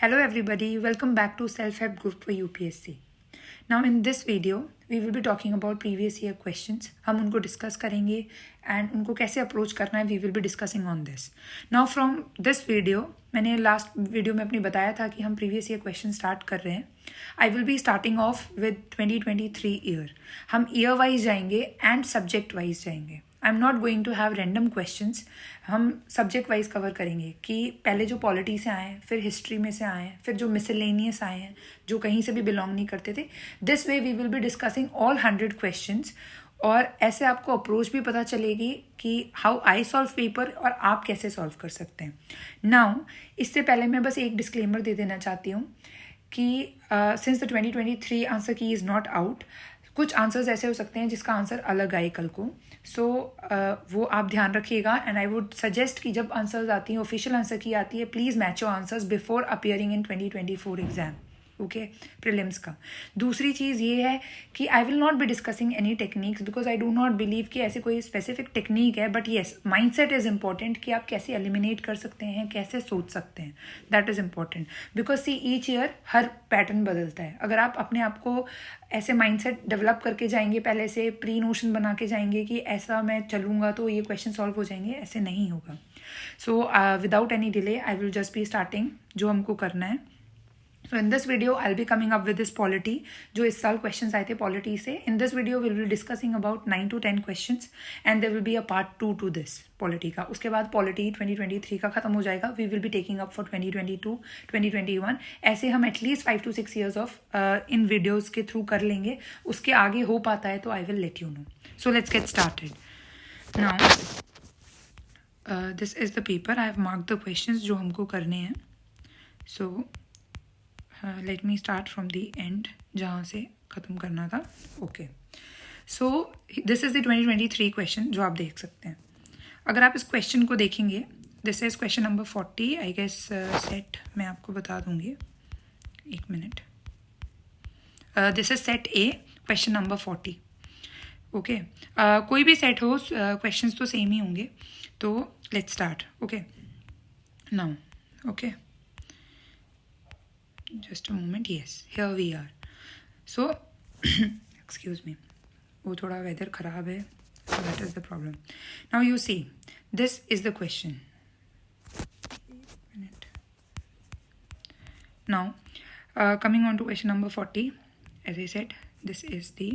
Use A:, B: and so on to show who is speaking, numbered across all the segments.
A: Hello everybody, welcome back to Self-Help Group for UPSC. Now in this video, we will be talking about previous year questions. हम उनको discuss करेंगे and उनको कैसे approach करना है, we will be discussing on this. Now from this video, मैंने last video में अपनी बताया था कि हम प्रीवियस ईयर क्वेश्चन स्टार्ट कर रहे हैं. I will be starting off with 2023 year. हम ईयर वाइज जाएंगे एंड सब्जेक्ट वाइज जाएंगे. I am not going to have random questions. हम सब्जेक्ट वाइज कवर करेंगे कि पहले जो पॉलिटी से आए हैं, फिर हिस्ट्री में से आए हैं, फिर जो मिसलेनियस आए हैं, जो कहीं से भी बिलोंग नहीं करते थे. This way we will be discussing all 100 questions. और ऐसे आपको अप्रोच भी पता चलेगी कि हाउ आई सॉल्व पेपर और आप कैसे सॉल्व कर सकते हैं. नाउ इससे पहले मैं बस एक डिस्क्लेमर दे देना चाहती हूँ कि सिंस द 2023 आंसर की इज़ नॉट आउट, कुछ आंसर्स ऐसे हो सकते हैं जिसका आंसर अलग आए कल को. सो वो आप ध्यान रखिएगा. एंड आई वुड सजेस्ट कि जब आंसर्स आती हैं, ऑफिशियल आंसर की आती है, please match your answers before appearing in 2024 exam. Okay, prelims का. दूसरी चीज़ ये है कि I will not be discussing any techniques because I do not believe कि ऐसे कोई स्पेसिफिक टेक्निक है. But yes, mindset is important कि आप कैसे एलिमिनेट कर सकते हैं, कैसे सोच सकते हैं. That is important because see each year her pattern बदलता है. अगर आप अपने आप को ऐसे माइंडसेट डेवलप करके जाएंगे, पहले से प्री नोशन बना के जाएंगे कि ऐसा मैं चलूँगा तो ये क्वेश्चन सॉल्व हो जाएंगे, ऐसे नहीं होगा. So without any delay I will just be starting जो हमको करना है. So in this video, I'll be coming up with this polity, जो इस साल questions आए थे polity से. In this video, we'll be discussing about 9 to 10 questions and there will be a part 2 to this polity का. उसके बाद polity 2023 का खत्म हो जाएगा. We will be taking up for 2022, 2021. ऐसे हम at least 5 to 6 years of in videos के through कर लेंगे. उसके आगे हो पाता है तो I will let you know. So let's get started. Now, this is the paper. I have marked the questions जो हमको करने हैं. So let me start from the and जहाँ से ख़त्म करना था. Okay, so this is the 2023 question जो आप देख सकते हैं. अगर आप इस क्वेश्चन को देखेंगे, this is question number 40. I guess set मैं आपको बता दूंगी, एक minute. This is set A, question number 40. Okay, कोई भी सेट हो, क्वेश्चंस तो सेम ही होंगे. तो let's start. Okay, now okay, just a moment. Yes, here we are. So excuse me, वो थोड़ा weather खराब है, so that is the problem. Now you see, this is the question. Now coming on to question number 40, as I said, this is the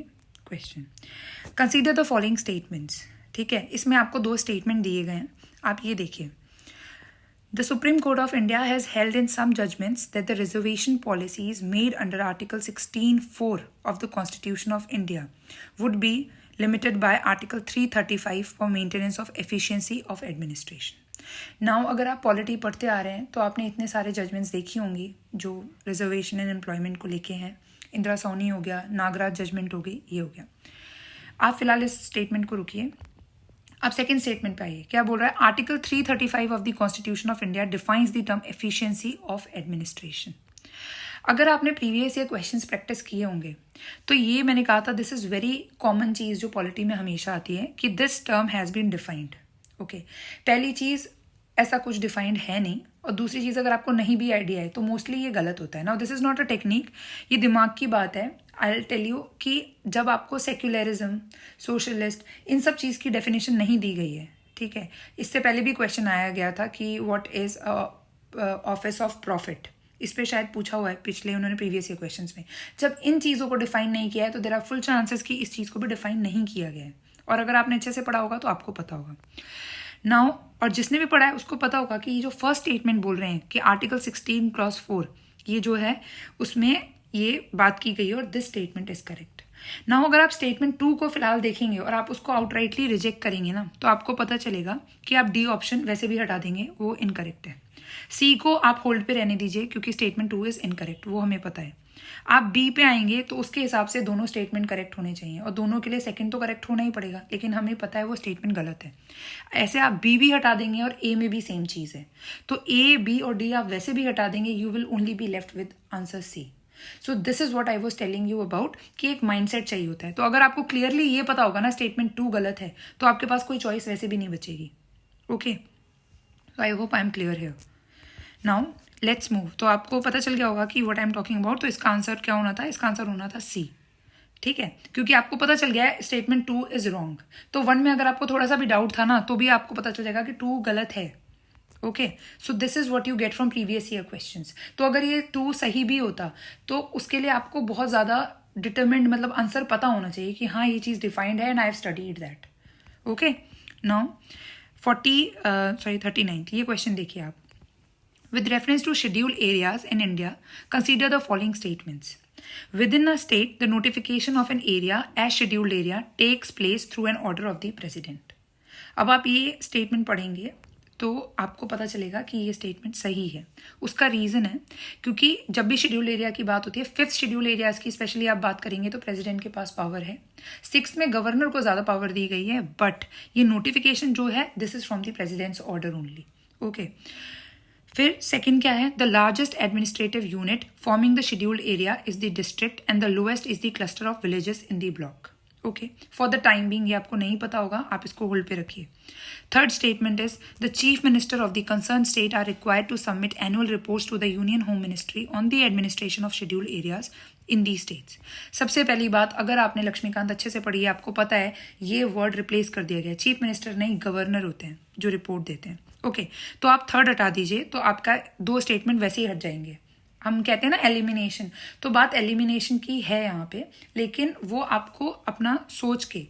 A: question. Consider the following statements. ठीक है, इसमें आपको 2 statement दिए गए हैं. आप ये देखिए. The Supreme Court of India has held in some judgments that the reservation policies made under Article 16(4) of the Constitution of India would be limited by Article 335 for maintenance of efficiency of administration. Now, अगर आप polity पढ़ते आ रहे हैं तो आपने इतने सारे judgements देखी होंगी जो रिजर्वेशन एंड एम्प्लॉयमेंट को लेके हैं. इंदिरा सोनी हो गया, नागराज जजमेंट हो गई, ये हो गया. आप फिलहाल इस स्टेटमेंट को रुकिए. अब सेकेंड स्टेटमेंट पे आइए. क्या बोल रहा है? Article 335 of the constitution of India defines the term efficiency of administration. अगर आपने प्रीवियस ईयर क्वेश्चंस प्रैक्टिस किए होंगे तो ये मैंने कहा था, दिस इज़ वेरी कॉमन चीज़ जो पॉलिटी में हमेशा आती है कि this term has been defined. Okay, पहली चीज़ ऐसा कुछ डिफाइंड है नहीं, और दूसरी चीज़ अगर आपको नहीं भी आइडिया है तो मोस्टली ये गलत होता है. Now this is not a technique, ये दिमाग की बात है. आई विल टेल यू कि जब आपको सेक्युलरिज्म, सोशलिस्ट, इन सब चीज़ की डेफिनेशन नहीं दी गई है, ठीक है. इससे पहले भी क्वेश्चन आया गया था कि what is office of profit. इस पर शायद पूछा हुआ है पिछले उन्होंने प्रीवियस ईयर क्वेश्चंस में. जब इन चीज़ों को डिफाइन नहीं किया है तो देयर आर फुल चांसेस कि इस चीज़ को भी डिफाइन नहीं किया गया है. और अगर आपने अच्छे से पढ़ा होगा तो आपको पता होगा. नाउ, और जिसने भी पढ़ा है उसको पता होगा कि ये जो फर्स्ट स्टेटमेंट बोल रहे हैं कि आर्टिकल 16 क्लॉज 4 ये जो है उसमें ये बात की गई है और this statement is correct. Now अगर आप स्टेटमेंट 2 को फिलहाल देखेंगे और आप उसको आउटराइटली रिजेक्ट करेंगे ना, तो आपको पता चलेगा कि आप डी ऑप्शन वैसे भी हटा देंगे, वो इनकरेक्ट है. सी को आप होल्ड पे रहने दीजिए क्योंकि स्टेटमेंट 2 इज इनकरेक्ट, वो हमें पता है. आप बी पे आएंगे तो उसके हिसाब से दोनों स्टेटमेंट करेक्ट होने चाहिए और दोनों के लिए सेकंड तो करेक्ट होना ही पड़ेगा, लेकिन हमें पता है वो स्टेटमेंट गलत है. ऐसे आप बी भी हटा देंगे और ए में भी सेम चीज़ है, तो ए, बी और डी आप वैसे भी हटा देंगे. You will only be left with answer C. So this is what I was telling you about कि एक माइंडसेट चाहिए होता है. तो अगर आपको क्लियरली ये पता होगा ना स्टेटमेंट 2 गलत है तो आपके पास कोई चॉइस वैसे भी नहीं बचेगी. Okay, so I hope I am clear here. Now let's move. तो आपको पता चल गया होगा कि what I am talking about. तो इसका आंसर क्या होना था? इसका आंसर होना था सी, ठीक है, क्योंकि आपको पता चल गया है स्टेटमेंट 2 इज रॉन्ग। तो 1 में अगर आपको थोड़ा सा भी डाउट था ना, तो भी आपको पता चल जाएगा कि 2 गलत है। Okay, so this is what you get from previous year questions. तो अगर ये 2 सही भी होता तो उसके लिए आपको बहुत ज्यादा डिटरमिन्ड, मतलब आंसर पता होना चाहिए कि हाँ ये चीज डिफाइंड है and I have studied that. Okay, now 39 ये क्वेश्चन देखिए आप। With reference to scheduled areas in India, consider the following statements. Within a state, the notification of an area as scheduled area takes place through an order of the president. अब आप ये statement पढ़ेंगे तो आपको पता चलेगा कि ये स्टेटमेंट सही है। उसका रीज़न है क्योंकि जब भी शेड्यूल एरिया की बात होती है, 5th शेड्यूल एरियाज की स्पेशली आप बात करेंगे तो प्रेसिडेंट के पास पावर है। 6th में गवर्नर को ज़्यादा पावर दी गई है, बट ये नोटिफिकेशन जो है this is from the president's order only. Okay, फिर सेकंड क्या है? The largest administrative unit forming the scheduled area is the district and the lowest is the cluster of villages in the block. Okay, for the time being ये आपको नहीं पता होगा, आप इसको होल्ड पे रखिए। Third statement is the chief minister of the concern state are required to submit annual reports to the union home ministry on the administration of scheduled areas in the states. सबसे पहली बात, अगर आपने लक्ष्मीकांत अच्छे से पढ़ी है, आपको पता है ये वर्ड रिप्लेस कर दिया गया। चीफ मिनिस्टर नहीं, गवर्नर होते हैं जो रिपोर्ट देते हैं। ओके, तो आप थर्ड हटा दीजिए तो आपका 2 स्टेटमेंट वैसे ही हट जाएंगे। हम कहते हैं ना एलिमिनेशन, तो बात एलिमिनेशन की है यहाँ पे, लेकिन वो आपको अपना सोच के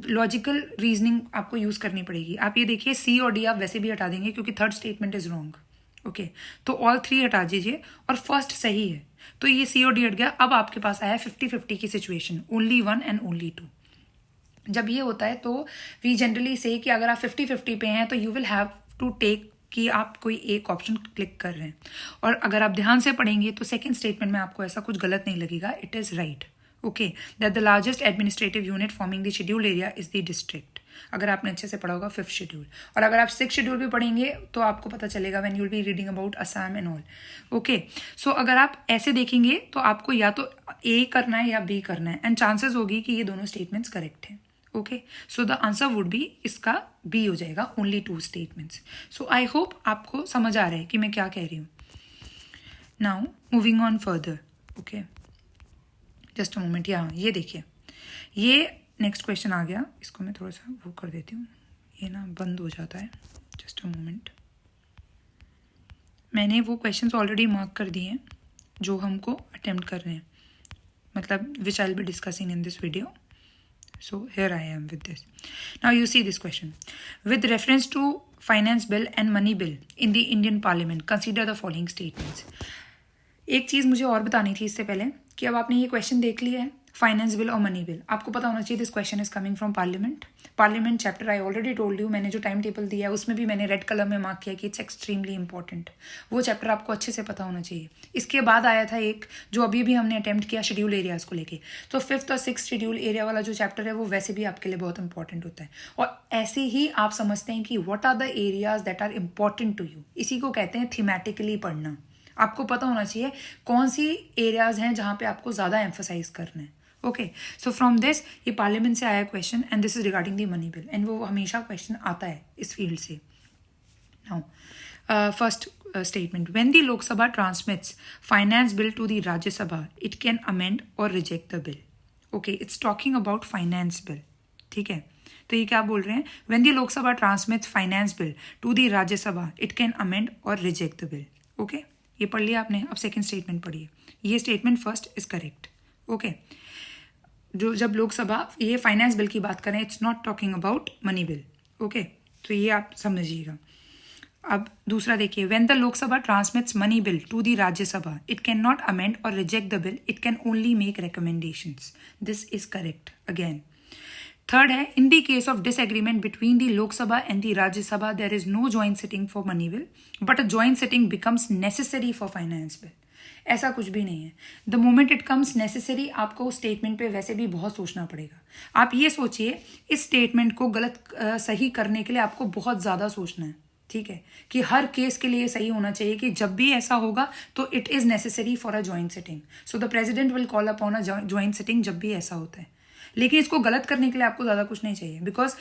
A: लॉजिकल रीजनिंग आपको यूज करनी पड़ेगी। आप ये देखिए सी और डी आप वैसे भी हटा देंगे क्योंकि third statement is wrong. Okay, तो ऑल 3 हटा दीजिए और फर्स्ट सही है, तो ये सी और डी हट गया। अब आपके पास आया 50-50 की सिचुएशन, ओनली 1 एंड ओनली 2। जब ये होता है तो वी जनरली से कि अगर आप 50-50 पे हैं तो you will have to take कि आप कोई एक ऑप्शन क्लिक कर रहे हैं। और अगर आप ध्यान से पढ़ेंगे तो सेकंड स्टेटमेंट में आपको ऐसा कुछ गलत नहीं लगेगा, it is right. Okay, that the largest administrative unit forming the schedule area is the district. अगर आपने अच्छे से पढ़ा होगा 5th शेड्यूल, और अगर आप 6th शेड्यूल भी पढ़ेंगे तो आपको पता चलेगा when you will be reading about Assam and all. Okay, so अगर आप ऐसे देखेंगे तो आपको या तो ए करना है या बी करना है, एंड चांसेस होगी कि ये दोनों स्टेटमेंट्स करेक्ट हैं। Okay, so the answer would be, इसका बी हो जाएगा, only 2 statements. So I hope आपको समझ आ रहा है कि मैं क्या कह रही हूँ। Now moving on further. Okay, just a moment. यहाँ ये देखिए, ये नेक्स्ट क्वेश्चन आ गया, इसको मैं थोड़ा सा वो कर देती हूँ, ये ना बंद हो जाता है। जस्ट अ मोमेंट, मैंने वो क्वेश्चंस ऑलरेडी मार्क कर दिए हैं जो हमको अटेम्प्ट कर रहे हैं, मतलब which I will be discussing in this video. So here I am with this. Now you see this question. With reference to finance bill and money bill in the Indian Parliament, consider the following statements. एक चीज़ मुझे और बतानी थी इससे पहले कि अब आपने ये क्वेश्चन देख लिया है, फाइनेंस बिल और मनी बिल, आपको पता होना चाहिए this question is coming from parliament chapter. I already told you, मैंने जो टाइम टेबल दिया है उसमें भी मैंने रेड कलर में मार्क किया कि इट्स एक्सट्रीमली इंपॉर्टेंट। वो चैप्टर आपको अच्छे से पता होना चाहिए। इसके बाद आया था एक जो अभी भी हमने अटेम्प्ट किया शेड्यूल एरियाज को लेके, तो 5th और 6th शेड्यूल एरिया वाला जो चैप्टर है वो वैसे भी आपके लिए बहुत इंपॉर्टेंट होता है। और ऐसे ही आप समझते हैं कि what are the areas that are important to you, इसी को कहते हैं थीमेटिकली पढ़ना। आपको पता होना चाहिए कौन सी एरियाज हैं जहां पे आपको ज्यादा एम्फोसाइज करना है। ओके, सो फ्रॉम दिस, ये पार्लियामेंट से आया question and this is regarding the money bill, and वो हमेशा क्वेश्चन आता है इस फील्ड से। Now first statement, when the Lok Sabha transmits finance bill to the Rajya Sabha, it can amend or reject the bill. Okay, it's talking about finance bill. ठीक है, तो ये क्या बोल रहे हैं? When the Lok Sabha transmits finance bill to the Rajya Sabha, it can amend or reject the bill. Okay, ये पढ़ लिया आपने, अब सेकंड स्टेटमेंट पढ़िए। ये statement first is correct. Okay, जो जब लोकसभा ये फाइनेंस बिल की बात करें, it's not talking about money bill. Okay, तो ये आप समझिएगा। अब दूसरा देखिए, when the Lok Sabha transmits money bill to the Rajya Sabha, it can not amend और reject the bill, it can only make recommendations. This is correct again. Third है, in the case of disagreement between the Lok Sabha and the Rajya Sabha, there is no joint sitting for money bill, but a joint sitting becomes necessary for finance bill. ऐसा कुछ भी नहीं है। The moment it comes necessary, आपको उस statement पे वैसे भी बहुत सोचना पड़ेगा। आप ये सोचिए, इस स्टेटमेंट को गलत सही करने के लिए आपको बहुत ज़्यादा सोचना है। ठीक है, कि हर केस के लिए सही होना चाहिए कि जब भी ऐसा होगा तो it is necessary for a joint sitting. So the president will call upon a joint sitting जब भी ऐसा होता है। लेकिन इसको गलत करने के लिए आपको ज़्यादा कुछ नहीं चाहिए, बिकॉज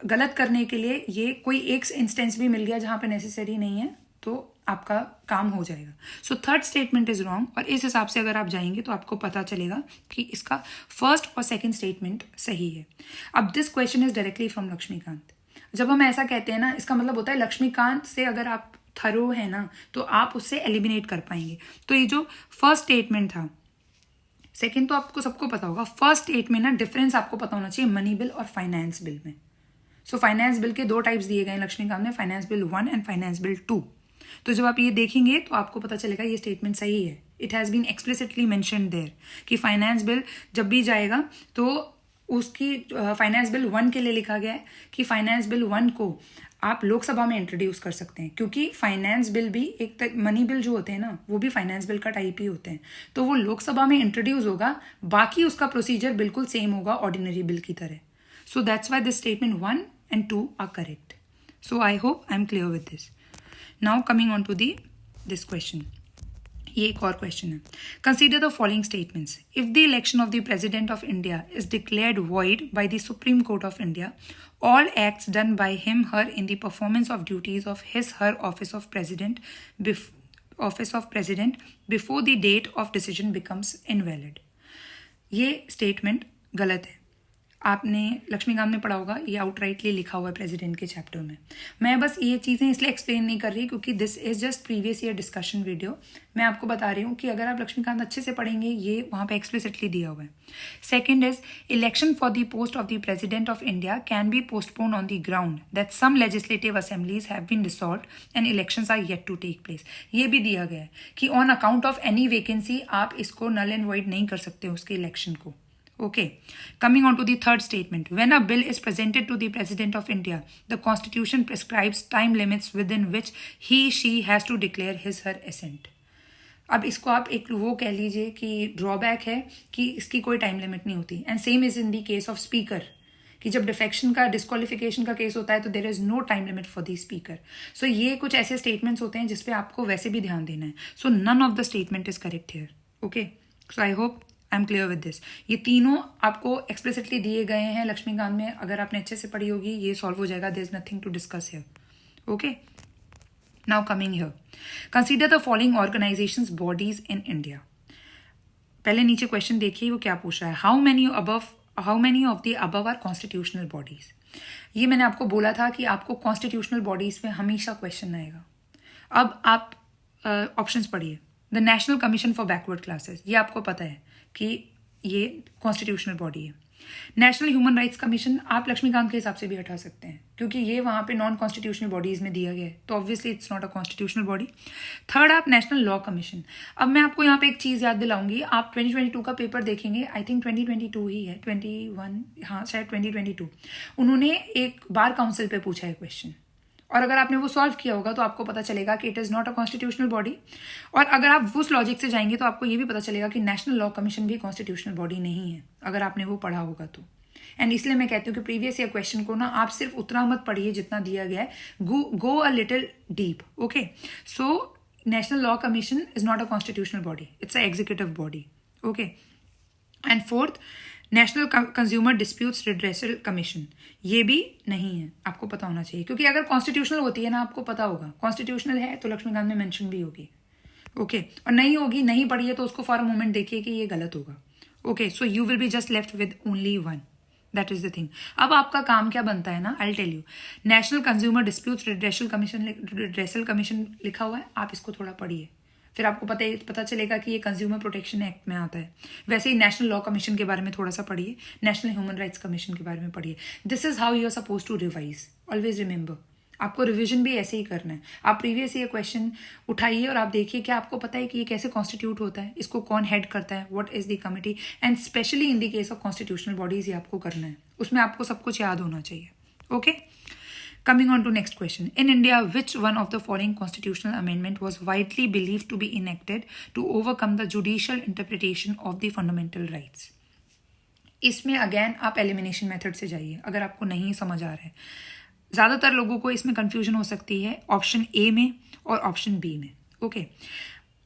A: गलत करने के लिए ये कोई एक इंस्टेंस भी मिल गया जहाँ पे नेसेसरी नहीं है तो आपका काम हो जाएगा। So third statement is wrong, और इस हिसाब से अगर आप जाएंगे तो आपको पता चलेगा कि इसका फर्स्ट और सेकंड स्टेटमेंट सही है। अब this question is directly from Laxmikanth. जब हम ऐसा कहते हैं ना, इसका मतलब होता है लक्ष्मीकांत से अगर आप थरो है ना तो आप उससे एलिमिनेट कर पाएंगे। तो ये जो फर्स्ट स्टेटमेंट था, सेकंड तो आपको सबको पता होगा, फर्स्ट स्टेट में ना डिफरेंस आपको पता होना चाहिए मनी बिल और फाइनेंस बिल में। सो फाइनेंस बिल के 2 टाइप्स दिए गए हैं लक्ष्मीकांत ने, finance bill 1 and finance bill 2। तो जब आप ये देखेंगे तो आपको पता चलेगा ये स्टेटमेंट सही है। It has been explicitly mentioned there कि फाइनेंस बिल जब भी जाएगा तो उसकी फाइनेंस बिल 1 के लिए लिखा गया है कि फाइनेंस बिल 1 को आप लोकसभा में इंट्रोड्यूस कर सकते हैं, क्योंकि फाइनेंस बिल भी एक मनी बिल जो होते हैं ना वो भी फाइनेंस बिल का टाइप ही होते हैं। तो वो लोकसभा में इंट्रोड्यूस होगा, बाकी उसका प्रोसीजर बिल्कुल सेम होगा ऑर्डिनरी बिल की तरह। So that's why this statement 1 and 2 are correct. So I hope I'm clear with this. Now coming on to this question. ये एक और क्वेश्चन है। Consider the following statements. If the election of the President of India is declared void by the Supreme Court of India, all acts done by him, her in the performance of duties of his, her office of President before the date of decision becomes invalid. ये statement गलत है। आपने लक्ष्मीकांत में पढ़ा होगा, ये outrightly लिखा हुआ है प्रेसिडेंट के चैप्टर में। मैं बस ये चीज़ें इसलिए एक्सप्लेन नहीं कर रही क्योंकि this is just previous year discussion video. मैं आपको बता रही हूँ कि अगर आप लक्ष्मीकांत अच्छे से पढ़ेंगे ये वहाँ पे एक्सप्लिसिटली दिया हुआ है। Second is election for the post of the president of India can be postpone on the ground that some legislative assemblies have been dissolved and elections are yet to take place. ये भी दिया गया है कि on account of any vacancy आप इसको null and void नहीं कर सकते उसके इलेक्शन को। Okay, coming on to the third statement. When a bill is presented to the President of India, the Constitution prescribes time limits within which she has to declare his, her assent. अब इसको आप एक वो कह लीजिए कि drawback है कि इसकी कोई टाइम लिमिट नहीं होती। And same is in the case of speaker, कि जब डिफेक्शन का डिस्क्वालिफिकेशन का केस होता है तो there is no time limit for the speaker. So ये कुछ ऐसे स्टेटमेंट्स होते हैं जिसपे आपको वैसे भी ध्यान देना है। So none of the statement is correct here. Okay, so I hope I am clear with this. ये तीनों आपको एक्सप्लिसिटली दिए गए हैं लक्ष्मीकांत में, अगर आपने अच्छे से पढ़ी होगी ये सॉल्व हो जाएगा। There is nothing to discuss here. Okay, now coming here, consider the following organisations bodies in India. पहले नीचे क्वेश्चन देखिए वो क्या पूछ रहा है। How many of the above are constitutional bodies. ये मैंने आपको बोला था कि आपको कॉन्स्टिट्यूशनल बॉडीज में हमेशा क्वेश्चन आएगा। अब आप ऑप्शंस पढ़िए। The national commission for backward classes, ये आपको पता है कि ये कॉन्स्टिट्यूशनल बॉडी है। नेशनल ह्यूमन राइट्स कमीशन आप लक्ष्मीकांत के हिसाब से भी हटा सकते हैं क्योंकि ये वहाँ पे नॉन कॉन्स्टिट्यूशनल बॉडीज में दिया गया है, तो obviously it's not a constitutional body. Third आप नेशनल लॉ कमीशन। अब मैं आपको यहाँ पे एक चीज़ याद दिलाऊंगी, आप 2022 का पेपर देखेंगे, आई थिंक 2022 ही है, 21, हाँ शायद 2022, उन्होंने एक बार काउंसिल पे पूछा है क्वेश्चन, और अगर आपने वो सॉल्व किया होगा तो आपको पता चलेगा कि it is not a constitutional body. और अगर आप उस लॉजिक से जाएंगे तो आपको ये भी पता चलेगा कि नेशनल लॉ कमीशन भी कॉन्स्टिट्यूशनल बॉडी नहीं है, अगर आपने वो पढ़ा होगा तो। एंड इसलिए मैं कहती हूँ कि प्रीवियस ईयर क्वेश्चन को ना आप सिर्फ उतना मत पढ़िए जितना दिया गया है, go a little deep. Okay, so national law commission is not a constitutional body, it's a executive body. Okay, and fourth national consumer disputes redressal commission, ये भी नहीं है, आपको पता होना चाहिए, क्योंकि अगर कॉन्स्टिट्यूशनल होती है ना आपको पता होगा, कॉन्स्टिट्यूशनल है तो लक्ष्मीकांत में मेंशन भी होगी। ओके, और नहीं होगी, नहीं पढ़ी है तो उसको फॉर अ मोमेंट देखिए कि ये गलत होगा। Okay, so you will be just left with only one, that is the thing. अब आपका काम क्या बनता है ना, I will tell you. National consumer disputes redressal commission लिखा हुआ है, आप इसको थोड़ा पढ़िए, फिर आपको पता चलेगा कि ये कंज्यूमर प्रोटेक्शन एक्ट में आता है। वैसे ही नेशनल लॉ कमीशन के बारे में थोड़ा सा पढ़िए, नेशनल ह्यूमन राइट्स कमीशन के बारे में पढ़िए। This is how you are suppose to revise, always remember. आपको रिवीजन भी ऐसे ही करना है। आप प्रीवियस ईयर क्वेश्चन उठाइए और आप देखिए क्या आपको पता है कि ये कैसे कॉन्स्टिट्यूट होता है, इसको कौन हेड करता है, what is the committee, and specially in the case of constitutional bodies ये आपको करना है, उसमें आपको सब कुछ याद होना चाहिए। Okay, coming on to next question. In India, which one of the following constitutional amendment was widely believed to be enacted to overcome the judicial interpretation of the fundamental rights? इसमें अगेन आप elimination method से जाइए अगर आपको नहीं समझ आ रहा है। ज़्यादातर लोगों को इसमें कंफ्यूजन हो सकती है ऑप्शन ए में और ऑप्शन बी में। ओके,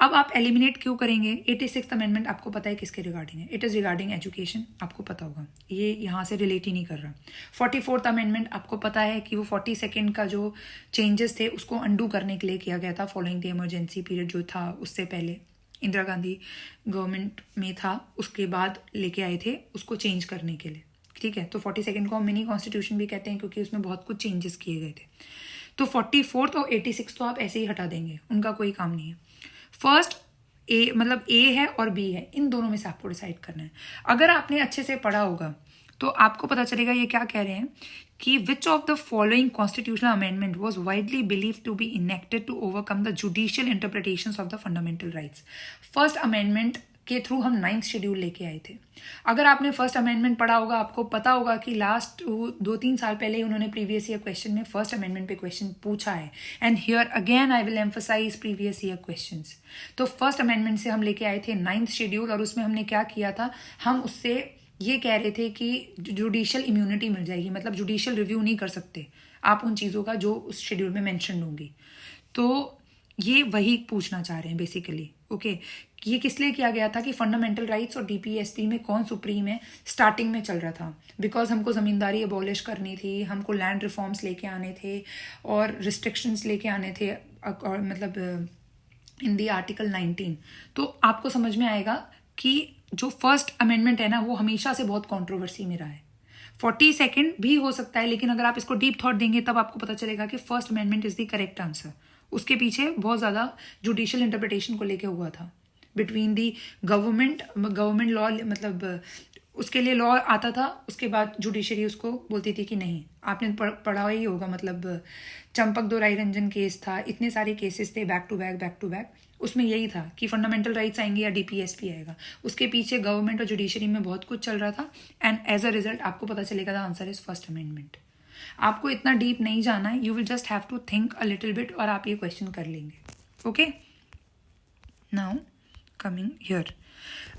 A: अब आप एलिमिनेट क्यों करेंगे? 86th अमेंडमेंट आपको पता है किसके रिगार्डिंग है? इट इज़ रिगार्डिंग एजुकेशन, आपको पता होगा, ये यहाँ से रिलेट ही नहीं कर रहा। 44th अमेंडमेंट आपको पता है कि वो 42nd का जो चेंजेस थे उसको अंडू करने के लिए किया गया था, फॉलोइंग द इमरजेंसी पीरियड जो था उससे पहले इंदिरा गांधी गवर्नमेंट में था, उसके बाद लेके आए थे उसको चेंज करने के लिए, ठीक है। तो 42nd को हम मिनी कॉन्स्टिट्यूशन भी कहते हैं क्योंकि उसमें बहुत कुछ चेंजेस किए गए थे। तो 44th और 86 तो आप ऐसे ही हटा देंगे, उनका कोई काम नहीं है। फर्स्ट ए मतलब ए है और बी है, इन दोनों में से आपको डिसाइड करना है। अगर आपने अच्छे से पढ़ा होगा तो आपको पता चलेगा ये क्या कह रहे हैं कि which of the following constitutional amendment was widely believe to be enacted to overcome the judicial interpretations of the fundamental rights. First amendment के थ्रू हम 9th शेड्यूल लेके आए थे। अगर आपने फर्स्ट अमेंडमेंट पढ़ा होगा आपको पता होगा कि लास्ट 2-3 साल पहले ही उन्होंने प्रीवियस ईयर क्वेश्चन में फर्स्ट अमेंडमेंट पे क्वेश्चन पूछा है। And here again I will emphasise previous year questions. तो फर्स्ट अमेंडमेंट से हम लेके आए थे 9th शेड्यूल और उसमें हमने क्या किया था, हम उससे ये कह रहे थे कि जुडिशियल इम्यूनिटी मिल जाएगी, मतलब जुडिशियल रिव्यू नहीं कर सकते आप उन चीज़ों का जो उस शेड्यूल में मैंशन होंगी। तो ये वही पूछना चाह रहे हैं बेसिकली, ओके। ये किस लिए किया गया था कि फंडामेंटल राइट्स और डीपीएसपी में कौन सुप्रीम है, स्टार्टिंग में चल रहा था, बिकॉज हमको ज़मींदारी अबॉलिश करनी थी, हमको लैंड रिफॉर्म्स लेके आने थे और रिस्ट्रिक्शंस लेके आने थे, और मतलब इन दी आर्टिकल 19। तो आपको समझ में आएगा कि जो फर्स्ट अमेंडमेंट है ना वो हमेशा से बहुत कॉन्ट्रोवर्सी में रहा है। 42nd भी हो सकता है, लेकिन अगर आप इसको डीप थॉट देंगे तब आपको पता चलेगा कि first amendment is the correct answer. उसके पीछे बहुत ज़्यादा जुडिशियल इंटरप्रिटेशन को लेके हुआ था बिटवीन दी गवर्नमेंट लॉ, मतलब उसके लिए लॉ आता था, उसके बाद जुडिशरी उसको बोलती थी कि नहीं। आपने पढ़ा ही होगा, मतलब चंपक दोराई रंजन केस था, इतने सारे केसेस थे बैक टू बैक, उसमें यही था कि फंडामेंटल राइट्स आएंगे या डीपीएसपी आएगा। उसके पीछे गवर्नमेंट और जुडिशरी में बहुत कुछ चल रहा था एंड एज अ रिजल्ट आपको पता चलेगा the answer is first amendment. आपको इतना डीप नहीं जाना है, you will just have to think a little bit और आप ये क्वेश्चन कर लेंगे, ओके। नाउ कमिंग हियर,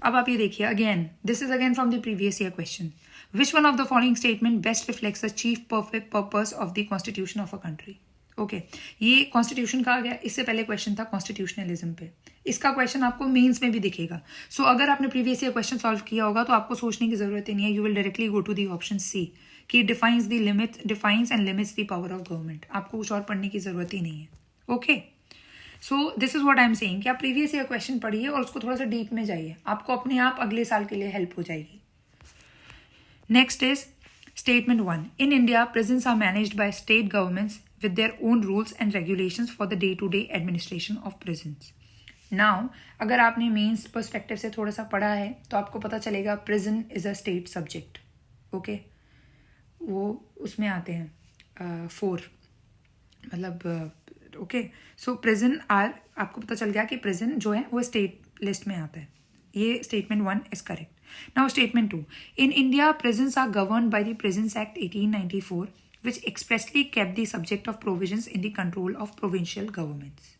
A: अब आप ये देखिए, again this is again from the previous year question. Which one of the following statement best reflects the chief purpose of the constitution of a country. Okay, ये constitution का आ गया। इससे पहले question था कॉन्स्टिट्यूशनलिज्म पे, इसका क्वेश्चन आपको mains में भी दिखेगा। सो अगर आपने प्रीवियस ईयर क्वेश्चन सॉल्व किया होगा तो आपको सोचने की जरूरत ही नहीं है, you will directly go to the option C कि defines and limits the power of government. आपको कुछ और पढ़ने की जरूरत ही नहीं है, okay. So this is what I am saying कि आप प्रीवियस ईयर क्वेश्चन पढ़िए और उसको थोड़ा सा डीप में जाइए, आपको अपने आप अगले साल के लिए हेल्प हो जाएगी। Next is statement 1। In India prisons are managed by state governments with their own rules and regulations for the day-to-day administration of prisons. Now, अगर आपने मेंस पर्सपेक्टिव से थोड़ा सा पढ़ा है तो आपको पता चलेगा prison is a state subject, okay. वो उसमें आते हैं 4, मतलब ओके। सो प्रिजन आपको पता चल गया कि प्रिजन जो है वो स्टेट लिस्ट में आता है। ये statement 1 is correct. Now statement 2। In India prisons are governed by the Prisons Act 1894 which expressly kept the subject of provisions in the control of provincial governments.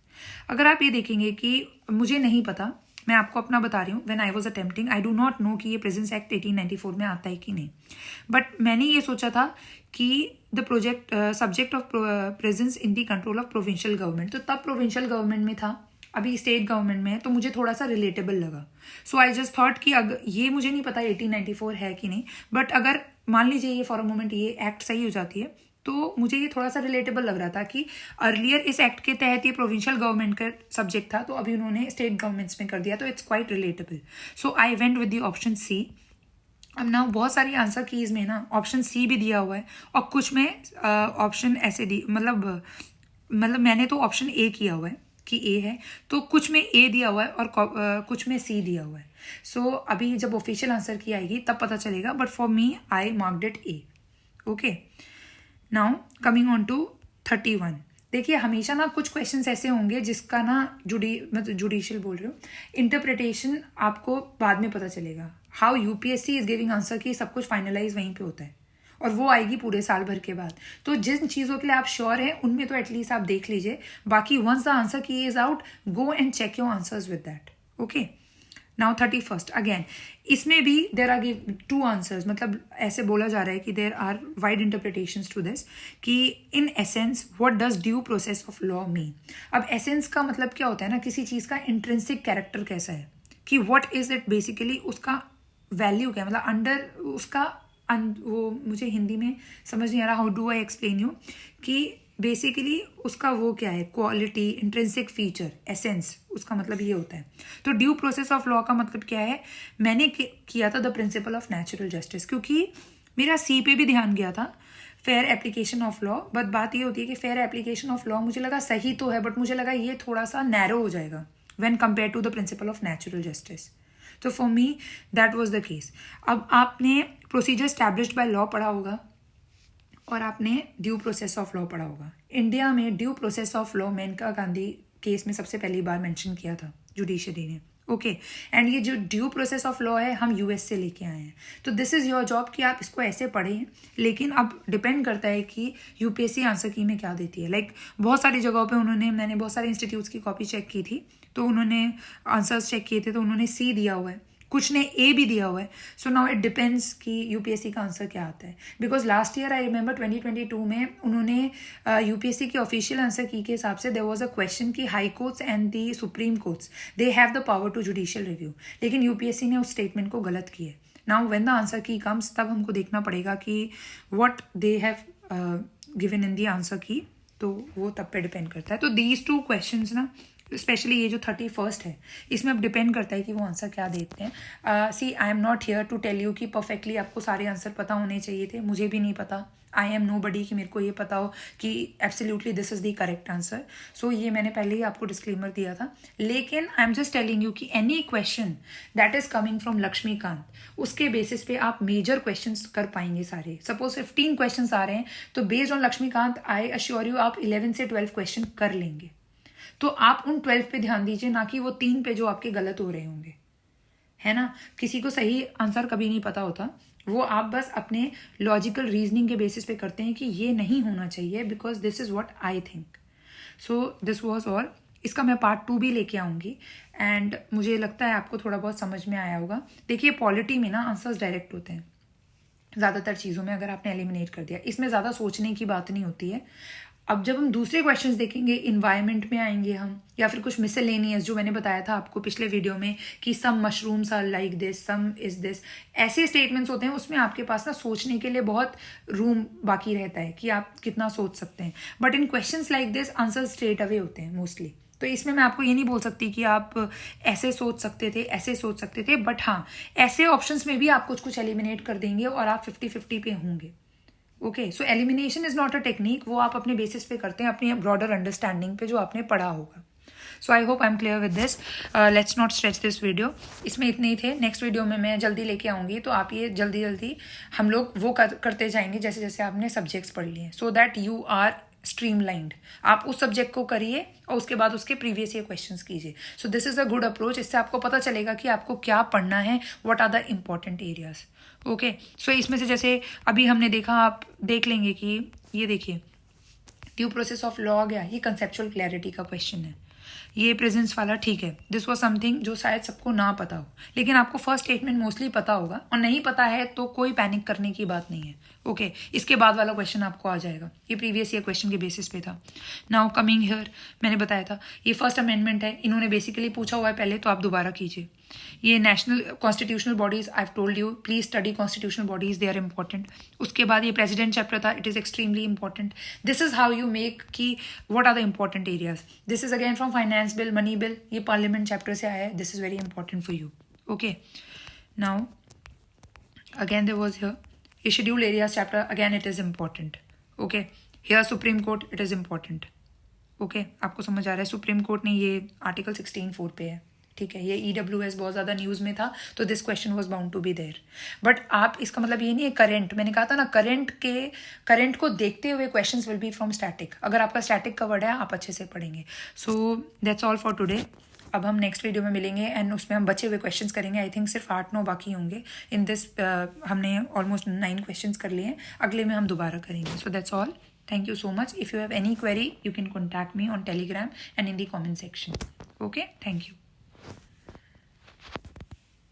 A: अगर आप ये देखेंगे कि मुझे नहीं पता, मैं आपको अपना बता रही हूँ, when I was attempting I do not know कि ये प्रेजेंस एक्ट 1894 में आता है कि नहीं, बट मैंने ये सोचा था कि the subject of presence in the control of provincial government, तो तब प्रोविंशियल गवर्नमेंट में था, अभी स्टेट गवर्नमेंट में है, तो मुझे थोड़ा सा रिलेटेबल लगा। सो आई जस्ट थॉट कि अगर ये मुझे नहीं पता 1894 है कि नहीं, बट अगर मान लीजिए ये फॉर अ मोमेंट ये एक्ट सही हो जाती है तो मुझे ये थोड़ा सा रिलेटेबल लग रहा था कि अर्लियर इस एक्ट के तहत ये प्रोविंशियल गवर्नमेंट का सब्जेक्ट था, तो अभी उन्होंने स्टेट गवर्नमेंट्स में कर दिया, तो it's quite relatable. So I went with the option C. अब ना बहुत सारी आंसर कीज में ना ऑप्शन सी भी दिया हुआ है और कुछ में ऑप्शन ऐसे दी, मतलब मैंने तो ऑप्शन ए किया हुआ है कि ए है, तो कुछ में ए दिया हुआ है और कुछ में सी दिया हुआ है। सो अभी जब ऑफिशियल आंसर की आएगी तब पता चलेगा, but for me I marked it A, okay. Now coming on to 31। देखिए हमेशा ना कुछ क्वेश्चंस ऐसे होंगे जिसका ना मतलब जुडिशियल बोल रही हूँ, इंटरप्रिटेशन आपको बाद में पता चलेगा। How UPSC is giving answer की सब कुछ फाइनलाइज वहीं पे होता है और वो आएगी पूरे साल भर के बाद। तो जिन चीज़ों के लिए आप श्योर हैं उनमें तो एटलीस्ट आप देख लीजिए, बाकी once the answer key is out go and check your answers with that, okay. Now 31st again, इसमें भी देर आर गिव 2 आंसर्स, मतलब ऐसे बोला जा रहा है कि there are wide interpretations to this कि in essence what does due process of law mean. अब एसेंस का मतलब क्या होता है ना, किसी चीज़ का इंट्रिंसिक कैरेक्टर कैसा है, कि व्हाट इज इट बेसिकली, उसका वैल्यू क्या है, मतलब अंडर उसका वो मुझे हिंदी में समझ नहीं आ रहा, how do I explain you, कि बेसिकली उसका वो क्या है, क्वालिटी, इंट्रिंसिक फीचर, एसेंस, उसका मतलब ये होता है। तो ड्यू प्रोसेस ऑफ लॉ का मतलब क्या है, मैंने किया था the principle of natural justice, क्योंकि मेरा सी पे भी ध्यान गया था, fair application of law. But बात ये होती है कि फेयर एप्लीकेशन ऑफ लॉ मुझे लगा सही तो है, बट मुझे लगा ये थोड़ा सा नैरो हो जाएगा when compare to the principle of natural justice. तो for me that was the case. अब आपने प्रोसीजर स्टैब्लिश्ड बाय लॉ पढ़ा होगा और आपने ड्यू प्रोसेस ऑफ लॉ पढ़ा होगा। इंडिया में due process of law Maneka Gandhi case में सबसे पहली बार मेंशन किया था जुडिशरी ने, ओके। एंड ये जो ड्यू प्रोसेस ऑफ लॉ है हम यूएस से लेके आए हैं, तो दिस इज़ योर जॉब कि आप इसको ऐसे पढ़ें। लेकिन अब डिपेंड करता है कि यूपीएससी आंसर की में क्या देती है। लाइक बहुत सारी जगहों पे मैंने बहुत सारे इंस्टीट्यूट्स की कॉपी चेक की थी, तो उन्होंने आंसर्स चेक किए थे, तो उन्होंने सी दिया हुआ है, कुछ ने ए भी दिया हुआ है। सो नाउ इट डिपेंड्स कि यूपीएससी का आंसर क्या आता है। Because last year I remember 2022 में उन्होंने यूपीएससी की ऑफिशियल आंसर की के हिसाब से देयर वाज अ क्वेश्चन कि high courts and the supreme courts they have the power to judicial review, लेकिन यूपीएससी ने उस स्टेटमेंट को गलत किया है। Now when the answer key comes, तब हमको देखना पड़ेगा कि what they have given in the answer key, तो वो तब पे डिपेंड करता है। तो दीज 2 क्वेश्चंस ना, स्पेशली ये जो 31st है, इसमें अब डिपेंड करता है कि वो आंसर क्या देते हैं। See I am not here to tell you कि परफेक्टली आपको सारे आंसर पता होने चाहिए थे, मुझे भी नहीं पता। आई एम नो बडी कि मेरे को ये पता हो कि absolutely this is the correct answer. So ये मैंने पहले ही आपको डिस्क्लेमर दिया था। लेकिन I am just telling you कि any question that is coming from Laxmikanth, उसके बेसिस पे आप मेजर क्वेश्चंस कर पाएंगे सारे। सपोज 15 क्वेश्चंस आ रहे हैं, तो based on Laxmikanth I assure you आप 11 से 12 क्वेश्चन कर लेंगे। तो आप उन 12 पे ध्यान दीजिए, ना कि वो 3 पे जो आपके गलत हो रहे होंगे, है ना। किसी को सही आंसर कभी नहीं पता होता, वो आप बस अपने लॉजिकल रीजनिंग के बेसिस पे करते हैं कि ये नहीं होना चाहिए, because this is what I think. So this was all. इसका मैं पार्ट 2 भी लेके आऊँगी, एंड मुझे लगता है आपको थोड़ा बहुत समझ में आया होगा। देखिए पॉलिटी में ना आंसर्स डायरेक्ट होते हैं ज़्यादातर चीज़ों में, अगर आपने एलिमिनेट कर दिया, इसमें ज़्यादा सोचने की बात नहीं होती है। अब जब हम दूसरे क्वेश्चंस देखेंगे, इन्वायरमेंट में आएंगे हम, या फिर कुछ मिसलेनियस जो मैंने बताया था आपको पिछले वीडियो में कि some mushrooms are like this, some is this, ऐसे स्टेटमेंट्स होते हैं, उसमें आपके पास ना सोचने के लिए बहुत रूम बाकी रहता है कि आप कितना सोच सकते हैं। But in questions like this answer straight away होते हैं मोस्टली। तो इसमें मैं आपको ये नहीं बोल सकती कि आप ऐसे सोच सकते थे, ऐसे सोच सकते थे, बट हाँ ऐसे ऑप्शंस में भी आप कुछ कुछ एलिमिनेट कर देंगे और आप 50-50 पे होंगे। Okay, so elimination is not a technique, वो आप अपने बेसिस पे करते हैं, अपनी ब्रॉडर अंडरस्टैंडिंग पे जो आपने पढ़ा होगा। So I hope I am clear with this. Let's not stretch this video. इसमें इतने ही थे। नेक्स्ट वीडियो में मैं जल्दी लेके आऊँगी, तो आप ये जल्दी जल्दी हम लोग वो करते जाएंगे जैसे जैसे आपने सब्जेक्ट्स पढ़ लिए, so that you are streamlined. आप उस सब्जेक्ट को करिए और उसके बाद उसके प्रीवियस ईयर क्वेश्चंस कीजिए। So this is a good approach. इससे आपको पता चलेगा कि आपको क्या पढ़ना है, what are the important areas. Okay, so इसमें से जैसे अभी हमने देखा, आप देख लेंगे कि ये देखिए ड्यू प्रोसेस ऑफ लॉ आ गया, ये कंसेप्चुअल क्लैरिटी का क्वेश्चन है। ये प्रेजेंस वाला ठीक है, दिस वाज समथिंग जो शायद सबको ना पता हो, लेकिन आपको फर्स्ट स्टेटमेंट मोस्टली पता होगा, और नहीं पता है तो कोई पैनिक करने की बात नहीं है। ओके, इसके बाद वाला क्वेश्चन आपको आ जाएगा, ये प्रीवियस ईयर क्वेश्चन के बेसिस पे था। नाउ कमिंग हियर, मैंने बताया था ये फर्स्ट अमेंडमेंट है, इन्होंने बेसिकली पूछा हुआ है पहले, तो आप दोबारा कीजिए। ये national constitutional bodies, I have told you please study constitutional bodies, they are important. उसके बाद ये प्रेसिडेंट चैप्टर था, it is extremely important. This is how you make की what are the important areas. This is again from finance bill, money bill, ये parliament chapter से आया है, this is very important for you. Okay, now again there was here ये schedule areas chapter, again it is important. Okay, here supreme court, it is important. Okay, आपको समझ आ रहा है, supreme court ने ये आर्टिकल 16(4) पे है, ठीक है। ये EWS बहुत ज़्यादा न्यूज़ में था, तो this question was bound to be there. But आप इसका मतलब ये नहीं है करंट, मैंने कहा था ना करंट को देखते हुए questions will be from static. अगर आपका स्टैटिक कवर्ड है आप अच्छे से पढ़ेंगे। So that's all for today. अब हम नेक्स्ट वीडियो में मिलेंगे एंड उसमें हम बचे हुए क्वेश्चंस करेंगे। आई थिंक सिर्फ 8-9 बाकी होंगे इन दिस। हमने ऑलमोस्ट 9 क्वेश्चंस कर लिए हैं, अगले में हम दोबारा करेंगे। So that's all, thank you so much. If you have any query, you can contact me on Telegram and in the comment section. Okay, thank you.